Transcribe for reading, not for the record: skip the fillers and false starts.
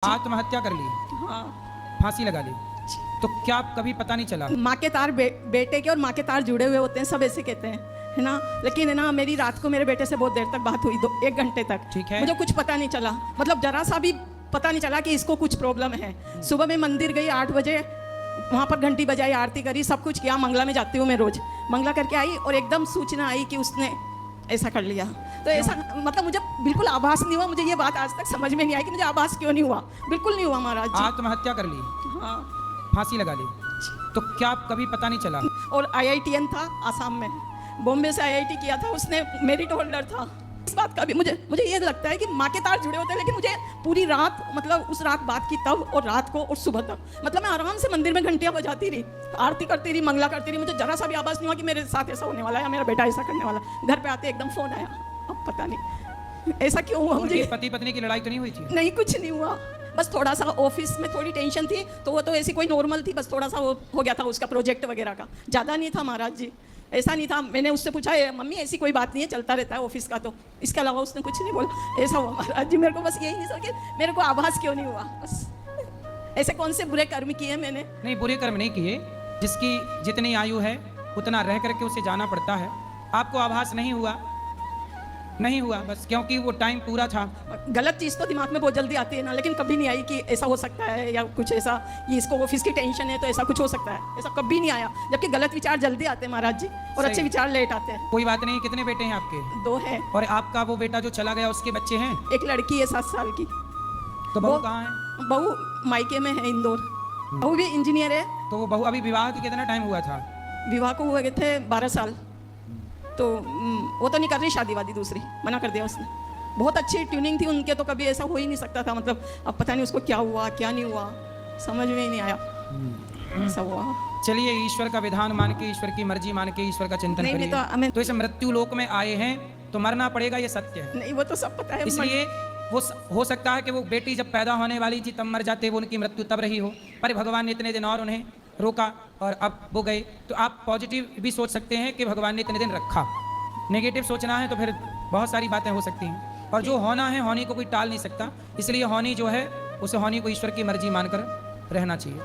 आत्महत्या कर ली, हाँ। फांसी लगा ली, तो क्या कभी पता नहीं चला? माँ के तार बेटे के और माँ के तार जुड़े हुए होते हैं, सब ऐसे कहते हैं, है ना। लेकिन है ना, मेरी रात को मेरे बेटे से बहुत देर तक बात हुई, 1 घंटे तक। ठीक है। मुझे कुछ पता नहीं चला, मतलब जरा सा भी पता नहीं चला कि इसको कुछ प्रॉब्लम है। सुबह में मंदिर गई 8 बजे, वहाँ पर घंटी बजाई, आरती करी, सब कुछ किया। मंगला में जाती हूँ मैं रोज, मंगला करके आई और एकदम सूचना आई कि उसने ऐसा कर लिया। तो ऐसा मतलब मुझे बिल्कुल आभास नहीं हुआ। मुझे ये बात आज तक समझ में नहीं आई कि मुझे आभास क्यों नहीं हुआ। बिल्कुल नहीं हुआ महाराज जी। आत्महत्या कर ली, हाँ। फांसी लगा ली, तो क्या कभी पता नहीं चला? और IITN था आसाम में, बॉम्बे से IIT किया था उसने, मेरिट होल्डर था। इस बात का भी मुझे ये लगता है कि माँ के तार जुड़े होते हैं, लेकिन मुझे पूरी रात, मतलब उस रात बात की तब, और रात को और सुबह तक, मतलब मैं आराम से मंदिर में घंटियाँ बजाती रही, आरती करती रही, मंगला करती रही। मुझे जरा सा भी आभास नहीं हुआ कि मेरे साथ ऐसा होने वाला है या मेरा बेटा ऐसा करने वाला। घर पे आते एकदम फोन आया, अब पता नहीं ऐसा क्यों हुआ मुझे। पति पत्नी की लड़ाई तो नहीं हुई थी? नहीं, कुछ नहीं हुआ, बस थोड़ा सा ऑफिस में थोड़ी टेंशन थी, तो वो तो ऐसी कोई नॉर्मल थी, बस थोड़ा सा वो हो गया था उसका प्रोजेक्ट वगैरह का, ज़्यादा नहीं था महाराज जी, ऐसा नहीं था। मैंने उससे पूछा, मम्मी ऐसी कोई बात नहीं है, चलता रहता है ऑफिस का, तो इसके अलावा उसने कुछ नहीं बोला। ऐसा हुआ महाराज जी, मेरे को बस यही नहीं समझ, मेरे को आभास क्यों नहीं हुआ, बस। ऐसे कौन से बुरे कर्म किए मैंने? नहीं, बुरे कर्म नहीं किए, जिसकी जितनी आयु है उतना रह करके उसे जाना पड़ता है। आपको आभास नहीं हुआ, नहीं हुआ बस क्योंकि वो टाइम पूरा था। गलत चीज़ तो दिमाग में बहुत जल्दी आती है ना, लेकिन कभी नहीं आई कि ऐसा हो सकता है या कुछ ऐसा, ये इसको ऑफिस की टेंशन है तो ऐसा कुछ हो सकता है, ऐसा कभी नहीं आया। जबकि गलत विचार जल्दी आते हैं महाराज जी, और अच्छे विचार लेट आते हैं। कोई बात नहीं। कितने बेटे हैं आपके? 2 हैं। और आपका वो बेटा जो चला गया उसके बच्चे हैं? एक लड़की है 7 साल की। तो बहू कहाँ है? बहू मायके में है, इंदौर। बहू भी इंजीनियर है। तो वो बहू, अभी विवाह के कितना टाइम हुआ था? विवाह को हुए थे 12 साल। तो वो तो नहीं कर रही शादी वादी, दूसरी मना कर दिया उसने। बहुत अच्छी ट्यूनिंग थी उनके, तो कभी ऐसा हो ही नहीं सकता था। मतलब अब पता नहीं उसको क्या हुआ क्या नहीं हुआ, समझ में ही नहीं आया, ऐसा हुआ। चलिए, ईश्वर का विधान मान के, ईश्वर की मर्जी मान के ईश्वर का चिंतन करिए। तो इस मृत्यु लोक में आए हैं तो मरना पड़ेगा, ये सत्य है। नहीं, वो तो सब पता है। इसलिए वो हो सकता है कि वो बेटी जब पैदा होने वाली थी तब मर जाते, वो उनकी मृत्यु तब रही हो, पर भगवान ने इतने दिन और उन्हें रोका और अब वो गए। तो आप पॉजिटिव भी सोच सकते हैं कि भगवान ने इतने दिन रखा। नेगेटिव सोचना है तो फिर बहुत सारी बातें हो सकती हैं, और जो होना है, होनी को कोई टाल नहीं सकता। इसलिए होनी जो है, उसे होनी को ईश्वर की मर्जी मानकर रहना चाहिए।